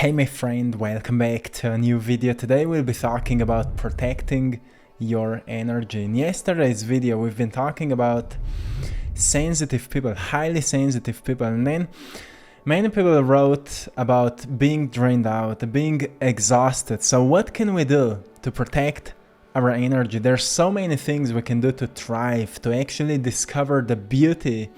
Hey my friend, welcome back to a new video. Today we'll be talking about protecting your energy. In yesterday's video we've been talking about sensitive people, highly sensitive people, and then many people wrote about being drained out, being exhausted. So what can we do to protect our energy? There's so many things we can do to thrive, to actually discover the beauty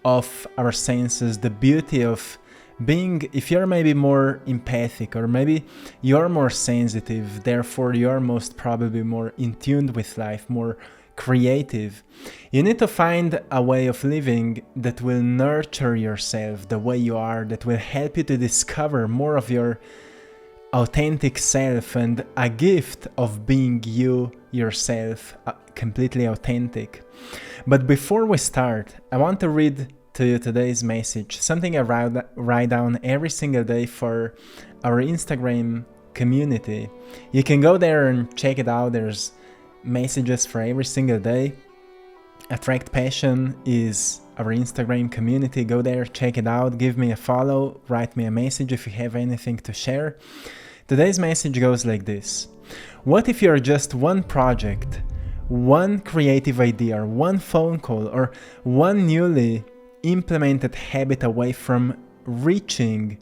of our senses, the beauty of being, if you're maybe more empathic or maybe you're more sensitive, therefore you're most probably more in tune with life, more creative. You need to find a way of living that will nurture yourself the way you are, that will help you to discover more of your authentic self and a gift of being you yourself, completely authentic. But before we start, I want to read to you today's message, something I write down every single day for our Instagram community. You can go there and check it out. There's messages for every single day. AttractPassion is our Instagram community. Go there, check it out, give me a follow, write me a message if you have anything to share. Today's message goes like this. What if you're just one project, one creative idea, or one phone call, or one newly implemented habit away from reaching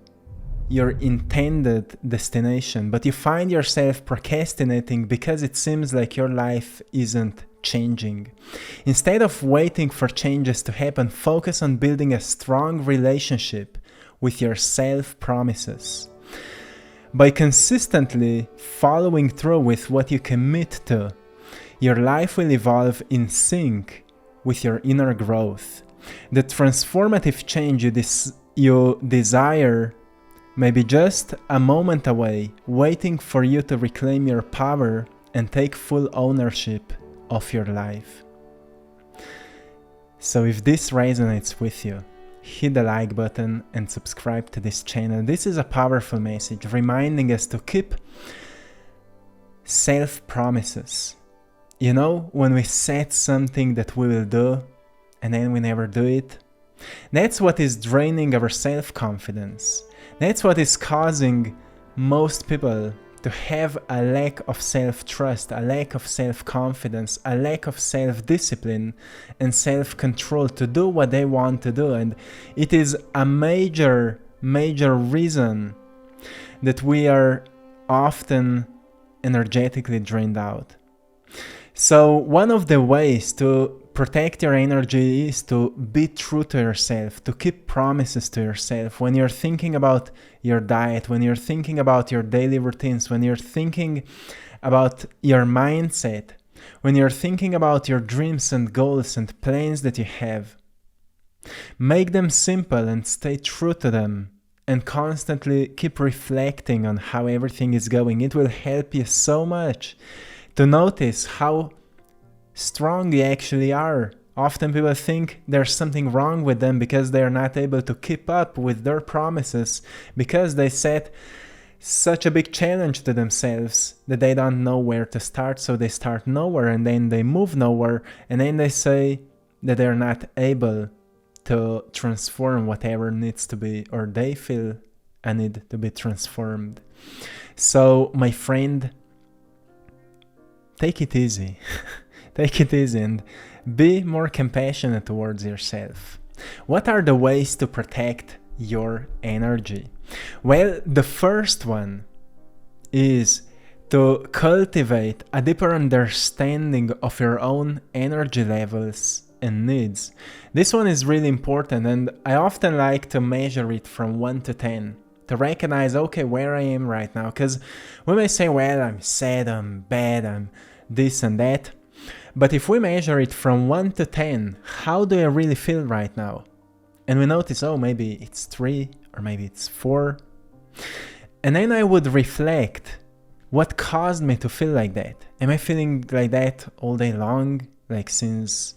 your intended destination, but you find yourself procrastinating because it seems like your life isn't changing? Instead of waiting for changes to happen, focus on building a strong relationship with your self-promises. By consistently following through with what you commit to, your life will evolve in sync with your inner growth. The transformative change you desire may be just a moment away, waiting for you to reclaim your power and take full ownership of your life. So if this resonates with you, hit the like button and subscribe to this channel. This is a powerful message reminding us to keep self-promises. You know, when we set something that we will do and then we never do it, that's what is draining our self-confidence. That's what is causing most people to have a lack of self-trust, a lack of self-confidence, a lack of self-discipline and self-control to do what they want to do. And it is a major reason that we are often energetically drained out. So one of the ways to protect your energy is to be true to yourself, to keep promises to yourself. When you're thinking about your diet, when you're thinking about your daily routines, when you're thinking about your mindset, when you're thinking about your dreams and goals and plans that you have, make them simple and stay true to them and constantly keep reflecting on how everything is going. It will help you so much to notice how strong you actually are. Often people think there's something wrong with them because they're not able to keep up with their promises, because they set such a big challenge to themselves that they don't know where to start, so they start nowhere and then they move nowhere, and then they say that they're not able to transform whatever needs to be, or they feel a need to be transformed. So my friend, take it easy. Take it easy and be more compassionate towards yourself. What are the ways to protect your energy? Well, the first one is to cultivate a deeper understanding of your own energy levels and needs. This one is really important, and I often like to measure it from 1 to 10. To recognize, okay, where I am right now. Because we may say, well, I'm sad, I'm bad, I'm this and that. But if we measure it from 1 to 10, how do I really feel right now? And we notice, oh, maybe it's 3 or maybe it's 4. And then I would reflect, what caused me to feel like that? Am I feeling like that all day long, like since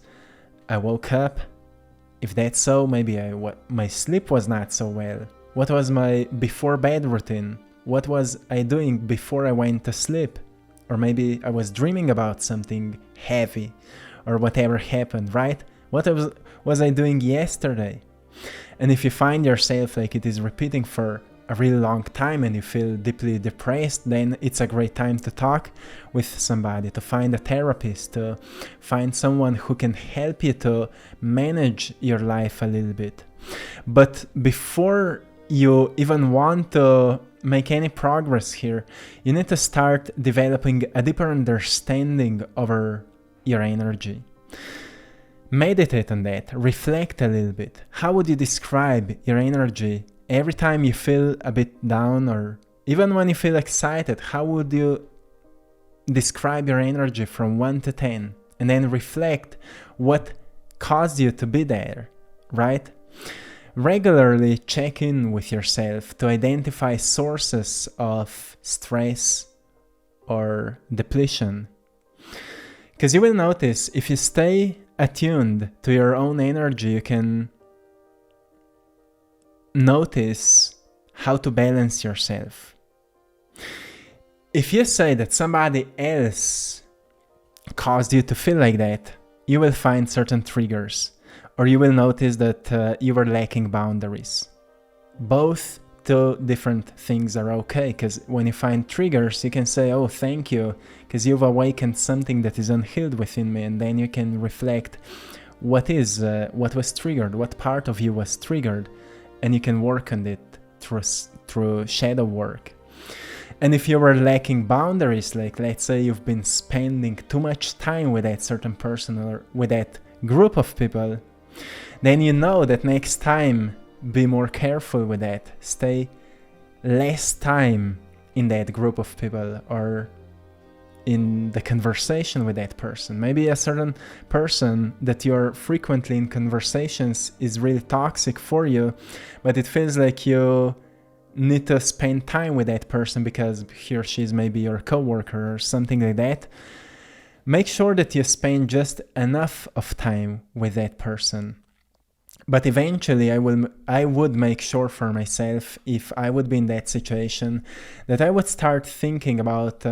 I woke up? If that's so, maybe my sleep was not so well. What was my before bed routine? What was I doing before I went to sleep? Or maybe I was dreaming about something heavy or whatever happened, right? What was I doing yesterday? And if you find yourself like it is repeating for a really long time and you feel deeply depressed, then it's a great time to talk with somebody, to find a therapist, to find someone who can help you to manage your life a little bit. But before you even want to make any progress here, you need to start developing a deeper understanding over your energy. Meditate on that, reflect a little bit. How would you describe your energy every time you feel a bit down, or even when you feel excited? How would you describe your energy from 1 to 10? And then reflect what caused you to be there, right? Regularly check in with yourself to identify sources of stress or depletion. Because you will notice, if you stay attuned to your own energy, you can notice how to balance yourself. If you say that somebody else caused you to feel like that, you will find certain triggers, or you will notice that you were lacking boundaries. Both two different things are okay, because when you find triggers, you can say, oh, thank you, because you've awakened something that is unhealed within me, and then you can reflect what was triggered, what part of you was triggered, and you can work on it through shadow work. And if you were lacking boundaries, like let's say you've been spending too much time with that certain person or with that group of people, then you know that next time, be more careful with that. Stay less time in that group of people or in the conversation with that person. Maybe a certain person that you're frequently in conversations is really toxic for you, but it feels like you need to spend time with that person because he or she is maybe your coworker or something like that. Make sure that you spend just enough of time with that person. But eventually I would make sure for myself, if I would be in that situation, that I would start thinking about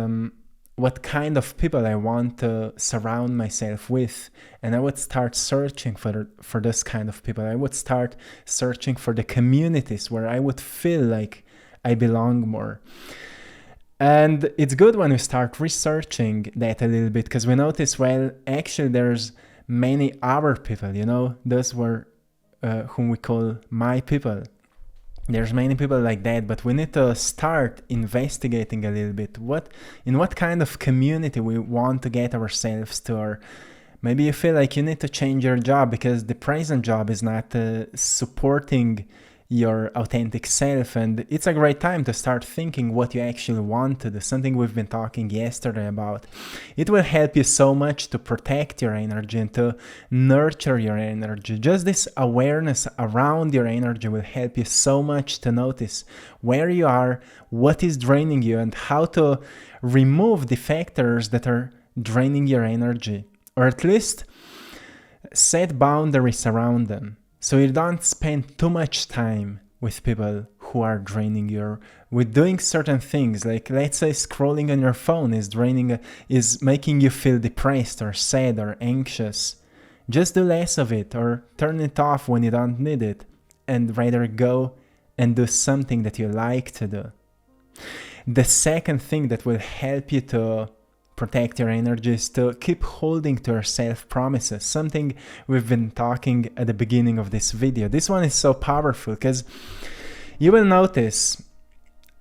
what kind of people I want to surround myself with, and I would start searching for this kind of people. I would start searching for the communities where I would feel like I belong more. And it's good when we start researching that a little bit, because we notice, well, actually there's many other people, those were whom we call my people. There's many people like that, but we need to start investigating a little bit in what kind of community we want to get ourselves to. Or maybe you feel like you need to change your job because the present job is not supporting your authentic self, and it's a great time to start thinking what you actually want to do, something we've been talking yesterday about. It will help you so much to protect your energy and to nurture your energy. Just this awareness around your energy will help you so much to notice where you are, what is draining you, and how to remove the factors that are draining your energy, or at least set boundaries around them. So you don't spend too much time with people who are draining you, with doing certain things, like let's say scrolling on your phone is making you feel depressed or sad or anxious. Just do less of it, or turn it off when you don't need it, and rather go and do something that you like to do. The second thing that will help you to protect your energy is to keep holding to your self-promises, something we've been talking at the beginning of this video. This one is so powerful because you will notice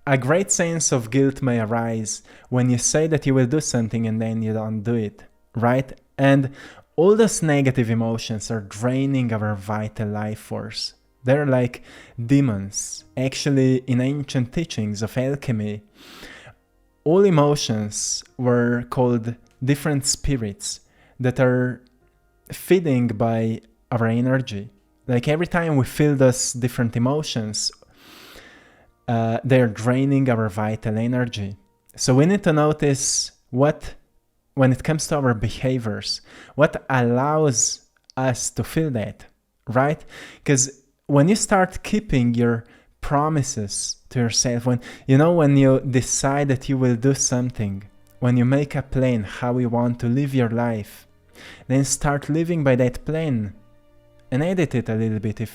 a great sense of guilt may arise when you say that you will do something and then you don't do it, right? And all those negative emotions are draining our vital life force. They're like demons. Actually, in ancient teachings of alchemy, all emotions were called different spirits that are feeding by our energy. Like every time we feel those different emotions, they're draining our vital energy. So we need to notice when it comes to our behaviors, what allows us to feel that, right? Because when you start keeping your promises to yourself, when you decide that you will do something, when you make a plan how you want to live your life, then start living by that plan and edit it a little bit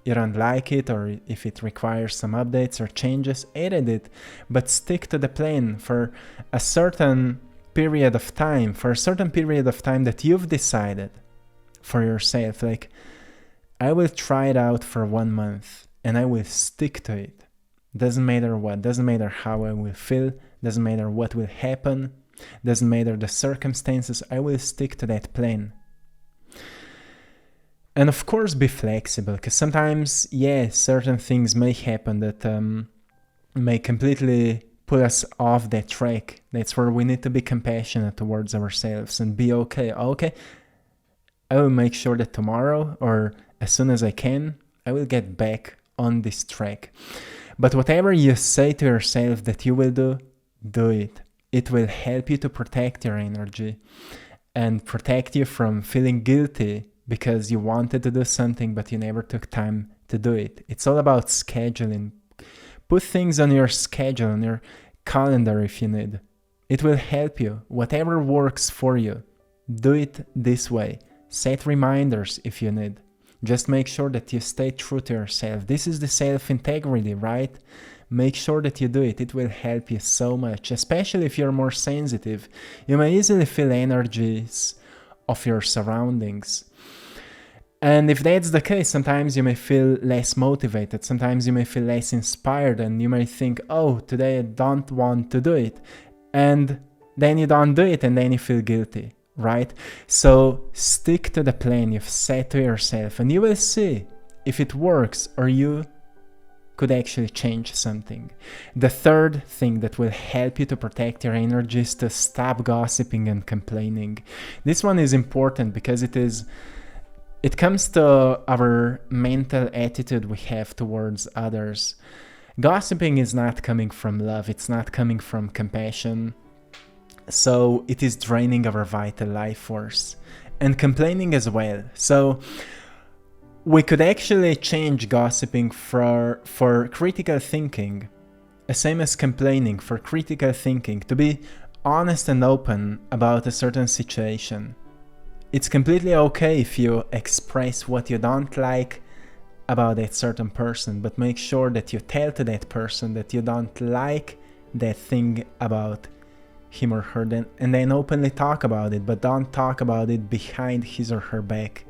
you don't like it, or if it requires some updates or changes, edit it, but stick to the plan for a certain period of time, that you've decided for yourself. Like, I will try it out for 1 month and I will stick to it. Doesn't matter what, doesn't matter how I will feel, doesn't matter what will happen, doesn't matter the circumstances, I will stick to that plan. And of course, be flexible, because sometimes, certain things may happen that may completely pull us off that track. That's where we need to be compassionate towards ourselves and be okay. Okay, I will make sure that tomorrow, or as soon as I can, I will get back on this track. But whatever you say to yourself that you will do, do it. It will help you to protect your energy and protect you from feeling guilty because you wanted to do something but you never took time to do it. It's all about scheduling. Put things on your schedule, on your calendar if you need. It will help you. Whatever works for you, do it this way. Set reminders if you need. Just make sure that you stay true to yourself. This is the self-integrity, right? Make sure that you do it. It will help you so much, especially if you're more sensitive. You may easily feel energies of your surroundings. And if that's the case, sometimes you may feel less motivated. Sometimes you may feel less inspired, and you may think, oh, today I don't want to do it. And then you don't do it, and then you feel guilty, right? So stick to the plan you've set to yourself, and you will see if it works or you could actually change something. The third thing that will help you to protect your energy is to stop gossiping and complaining. This one is important because it comes to our mental attitude we have towards others. Gossiping is not coming from love, it's not coming from compassion. So it is draining our vital life force, and complaining as well. So we could actually change gossiping for critical thinking, same as complaining, for critical thinking, to be honest and open about a certain situation. It's completely okay if you express what you don't like about that certain person, but make sure that you tell to that person that you don't like that thing about him or her, and then openly talk about it, but don't talk about it behind his or her back,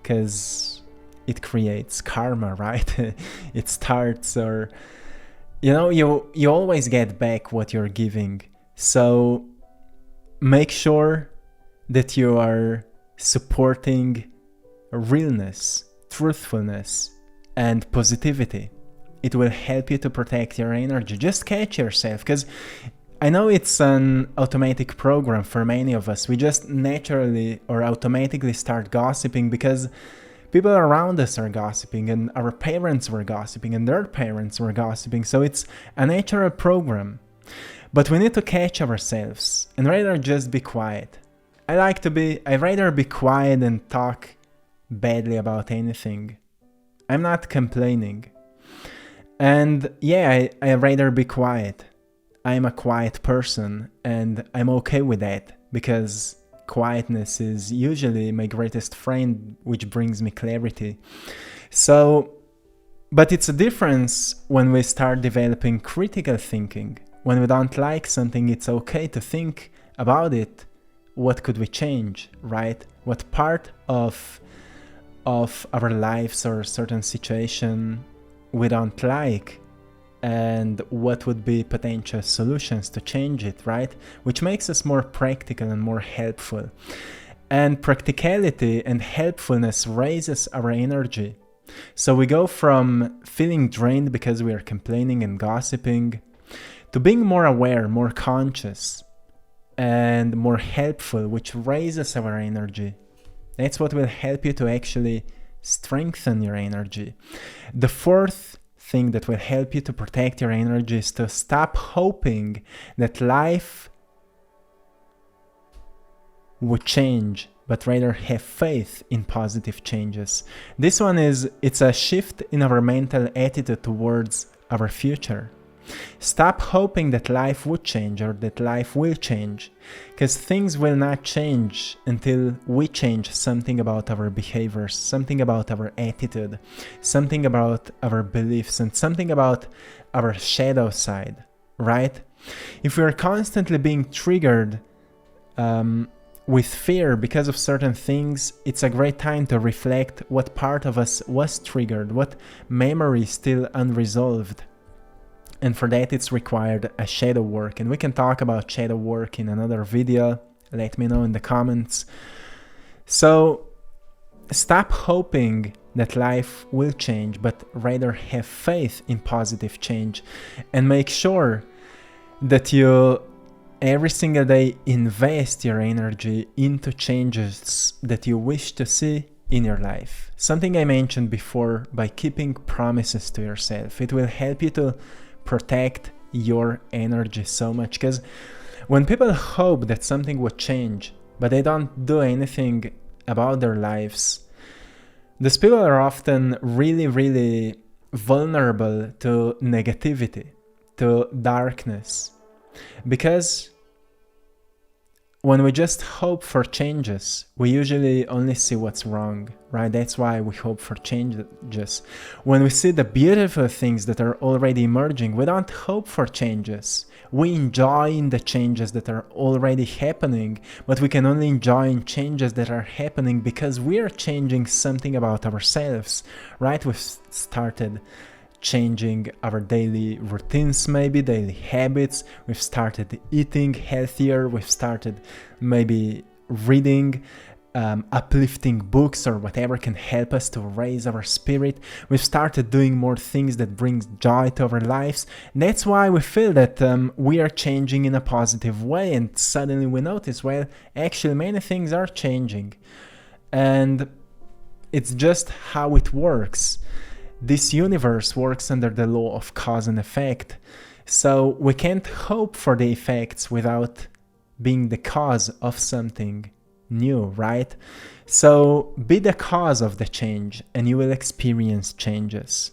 because it creates karma, right? It starts, or you always get back what you're giving. So make sure that you are supporting realness, truthfulness, and positivity. It will help you to protect your energy. Just catch yourself, because I know it's an automatic program for many of us. We just naturally or automatically start gossiping because people around us are gossiping, and our parents were gossiping, and their parents were gossiping. So it's a natural program. But we need to catch ourselves and rather just be quiet. I'd rather be quiet than talk badly about anything. I'm not complaining. And I'd rather be quiet. I'm a quiet person, and I'm okay with that, because quietness is usually my greatest friend, which brings me clarity. So, but it's a difference when we start developing critical thinking. When we don't like something, it's okay to think about it. What could we change, right? What part of our lives or certain situation we don't like, and what would be potential solutions to change it, right? Which makes us more practical and more helpful. And practicality and helpfulness raises our energy. So we go from feeling drained because we are complaining and gossiping to being more aware, more conscious, and more helpful, which raises our energy. That's what will help you to actually strengthen your energy. The fourth thing that will help you to protect your energy is to stop hoping that life would change, but rather have faith in positive changes. This one it's a shift in our mental attitude towards our future. Stop hoping that life would change or that life will change, because things will not change until we change something about our behaviors, something about our attitude, something about our beliefs, and something about our shadow side, right? If we are constantly being triggered with fear because of certain things, it's a great time to reflect what part of us was triggered, what memory is still unresolved. And for that, it's required a shadow work. And we can talk about shadow work in another video. Let me know in the comments. So stop hoping that life will change, but rather have faith in positive change, and make sure that you every single day invest your energy into changes that you wish to see in your life. Something I mentioned before, by keeping promises to yourself, it will help you to protect your energy so much. Because when people hope that something would change, but they don't do anything about their lives, these people are often really, really vulnerable to negativity, to darkness. Because when we just hope for changes, we usually only see what's wrong, right? That's why we hope for changes. When we see the beautiful things that are already emerging, we don't hope for changes. We enjoy the changes that are already happening, but we can only enjoy changes that are happening because we are changing something about ourselves, right? We've started changing our daily routines, maybe daily habits. We've started eating healthier. We've started maybe reading uplifting books or whatever can help us to raise our spirit. We've started doing more things that brings joy to our lives. That's why we feel that we are changing in a positive way, and suddenly we notice, well, actually many things are changing, and it's just how it works. This universe works under the law of cause and effect, so we can't hope for the effects without being the cause of something new, right? So be the cause of the change and you will experience changes.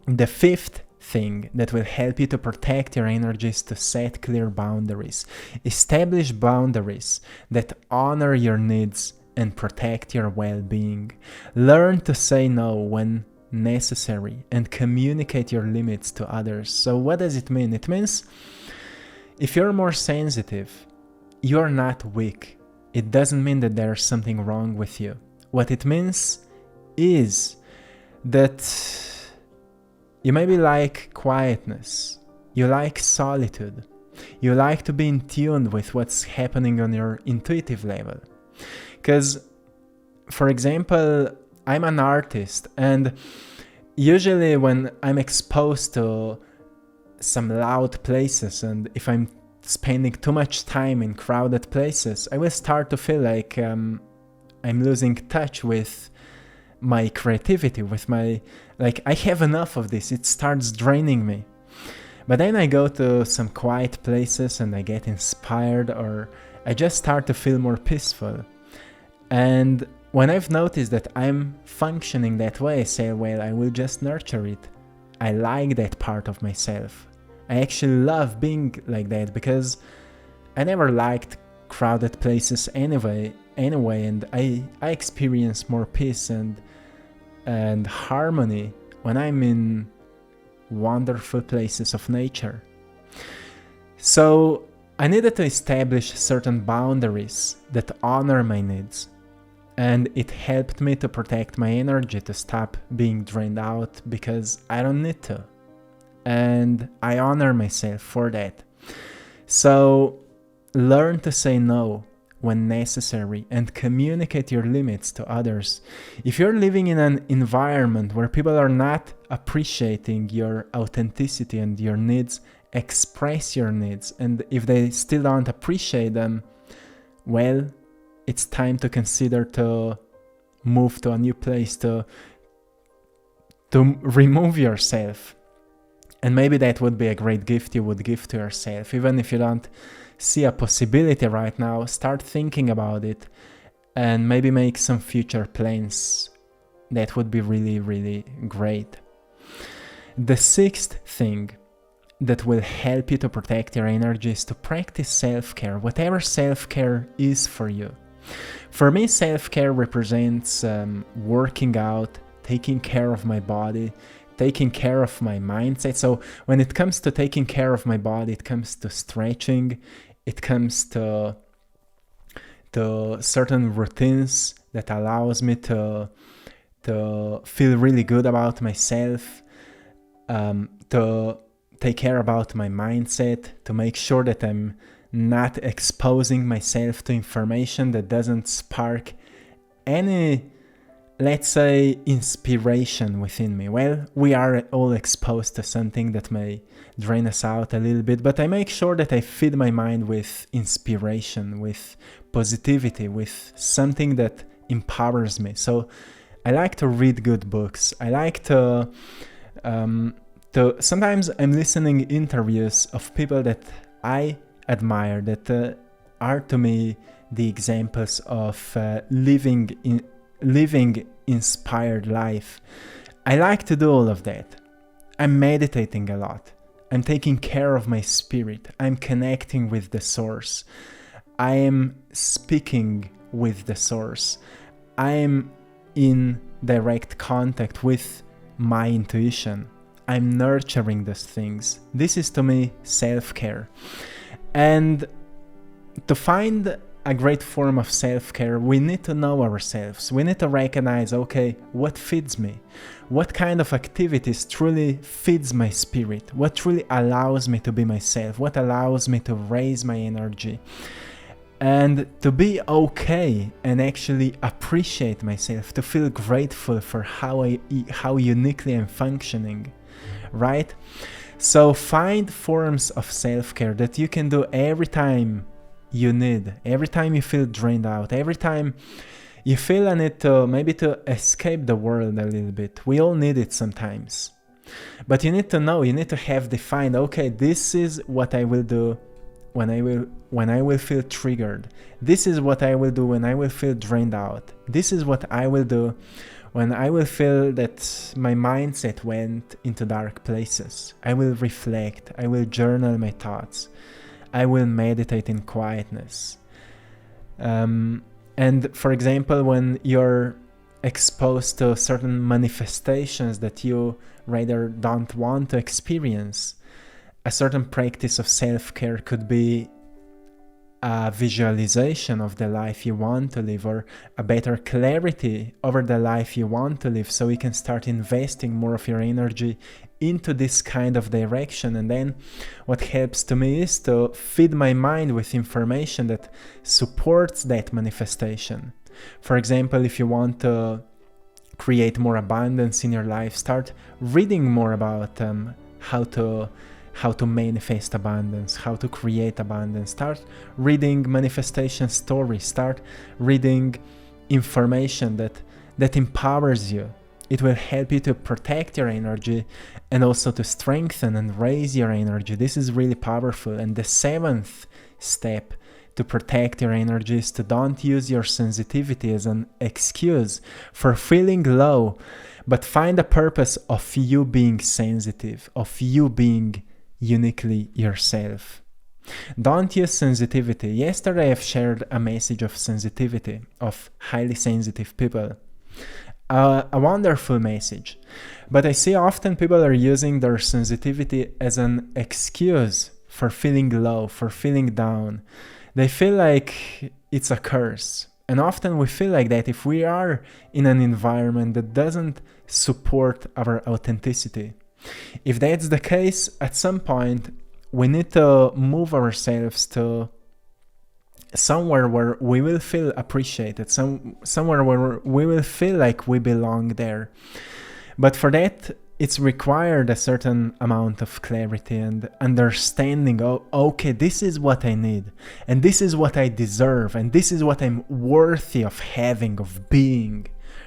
The fifth thing that will help you to protect your energy is to set clear boundaries. Establish boundaries that honor your needs and protect your well-being. Learn to say no when necessary and communicate your limits to others. So what does it mean? It means if you're more sensitive, you're not weak. It doesn't mean that there's something wrong with you. What it means is that you maybe like quietness, you like solitude, you like to be in tune with what's happening on your intuitive level. Because, for example, I'm an artist, and usually when I'm exposed to some loud places, and if I'm spending too much time in crowded places, I will start to feel like I'm losing touch with my creativity, with my, like, I have enough of this, it starts draining me. But then I go to some quiet places and I get inspired, or I just start to feel more peaceful. And when I've noticed that I'm functioning that way, I say, well, I will just nurture it. I like that part of myself. I actually love being like that, because I never liked crowded places anyway, and I experience more peace and harmony when I'm in wonderful places of nature. So I needed to establish certain boundaries that honor my needs, and it helped me to protect my energy, to stop being drained out, because I don't need to. And I honor myself for that. So learn to say no when necessary and communicate your limits to others. If you're living in an environment where people are not appreciating your authenticity and your needs, express your needs. And if they still don't appreciate them, well, it's time to consider to move to a new place, to remove yourself. And maybe that would be a great gift you would give to yourself. Even if you don't see a possibility right now, start thinking about it and maybe make some future plans. That would be really, really great. The sixth thing that will help you to protect your energy is to practice self-care, whatever self-care is for you. For me, self-care represents working out, taking care of my body, taking care of my mindset. So when it comes to taking care of my body, it comes to stretching, it comes to certain routines that allows me to feel really good about myself, to take care about my mindset, to make sure that I'm not exposing myself to information that doesn't spark any, let's say, inspiration within me. Well, we are all exposed to something that may drain us out a little bit, but I make sure that I feed my mind with inspiration, with positivity, with something that empowers me. So I like to read good books. I like to sometimes I'm listening interviews of people that I admire, that are to me the examples of living inspired life. I like to do all of that. I'm meditating a lot. I'm taking care of my spirit. I'm connecting with the source. I am speaking with the source. I am in direct contact with my intuition. I'm nurturing those things. This is to me self-care. And to find a great form of self-care, we need to know ourselves. We need to recognize, okay, what feeds me? What kind of activities truly feeds my spirit? What truly allows me to be myself? What allows me to raise my energy? And to be okay and actually appreciate myself, to feel grateful for how uniquely I'm functioning, right? So find forms of self-care that you can do every time you need, every time you feel drained out, every time you feel a need to maybe to escape the world a little bit. We all need it sometimes. But you need to know, you need to have defined, okay, this is what I will do when I will feel triggered. This is what I will do when I will feel drained out. This is what I will do when I will feel that my mindset went into dark places. I will reflect, I will journal my thoughts. I will meditate in quietness. And for example, when you're exposed to certain manifestations that you rather don't want to experience, a certain practice of self-care could be a visualization of the life you want to live, or a better clarity over the life you want to live, so you can start investing more of your energy into this kind of direction. And then what helps to me is to feed my mind with information that supports that manifestation. For example, if you want to create more abundance in your life, start reading more about how to manifest abundance, how to create abundance. Start reading manifestation stories. Start reading information that empowers you. It will help you to protect your energy and also to strengthen and raise your energy. This is really powerful. And the seventh step to protect your energy is to don't use your sensitivity as an excuse for feeling low, but find a purpose of you being sensitive, of you being uniquely yourself. Don't use sensitivity. Yesterday I've shared a message of sensitivity, of highly sensitive people. A wonderful message. But I see often people are using their sensitivity as an excuse for feeling low, for feeling down. They feel like it's a curse. And often we feel like that if we are in an environment that doesn't support our authenticity. If that's the case, at some point we need to move ourselves to somewhere where we will feel appreciated, somewhere where we will feel like we belong there. But for that, it's required a certain amount of clarity and understanding. Oh, okay, this is what I need, and this is what I deserve, and this is what I'm worthy of having, of being,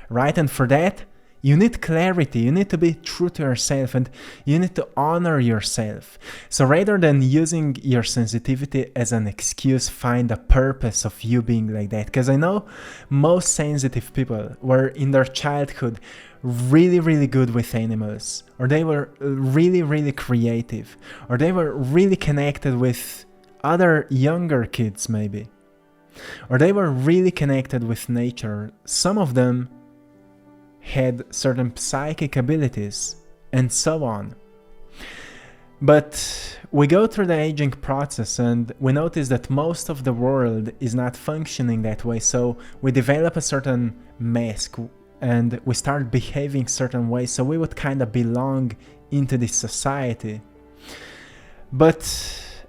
right? And for that, you need clarity, you need to be true to yourself, and you need to honor yourself. So rather than using your sensitivity as an excuse, find a purpose of you being like that. Because I know most sensitive people were in their childhood really, really good with animals, or they were really, really creative, or they were really connected with other younger kids maybe, or they were really connected with nature. Some of them had certain psychic abilities, and so on. But we go through the aging process and we notice that most of the world is not functioning that way, so we develop a certain mask and we start behaving certain ways, so we would kind of belong into this society. But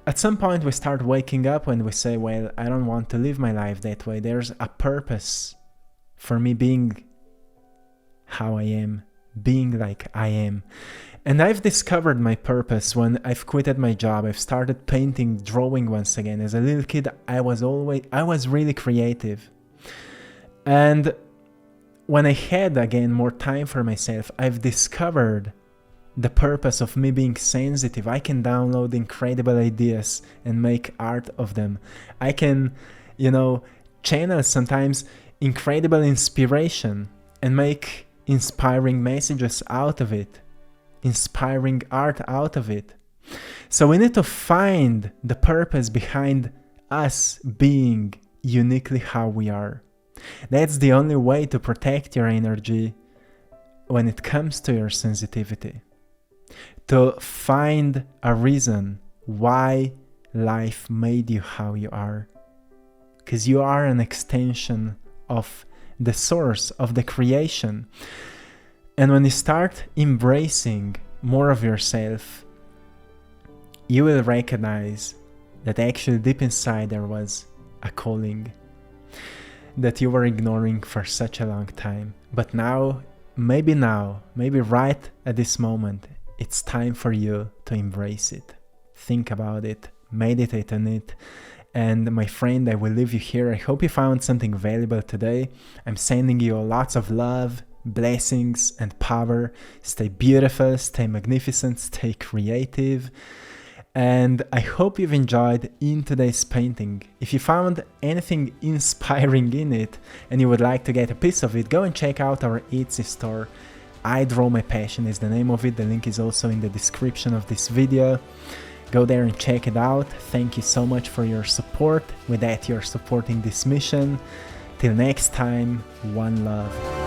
at some point we start waking up and we say, well, I don't want to live my life that way. There's a purpose for me being how I am, being like I am. And I've discovered my purpose when I've quitted my job. I've started painting, drawing once again. As a little kid, I was really creative. And when I had again more time for myself, I've discovered the purpose of me being sensitive. I can download incredible ideas and make art of them. I can, channel sometimes incredible inspiration and make inspiring messages out of it, inspiring art out of it. So we need to find the purpose behind us being uniquely how we are. That's the only way to protect your energy when it comes to your sensitivity. To find a reason why life made you how you are. Because you are an extension of the source of the creation. And when you start embracing more of yourself, you will recognize that actually deep inside there was a calling that you were ignoring for such a long time. But now, maybe right at this moment, it's time for you to embrace it. Think about it, meditate on it. And my friend, I will leave you here. I hope you found something valuable today. I'm sending you lots of love, blessings, and power. Stay beautiful, stay magnificent, stay creative. And I hope you've enjoyed in today's painting. If you found anything inspiring in it and you would like to get a piece of it, go and check out our Etsy store. AttractPassion is the name of it. The link is also in the description of this video. Go there and check it out. Thank you so much for your support. With that, you're supporting this mission. Till next time, one love.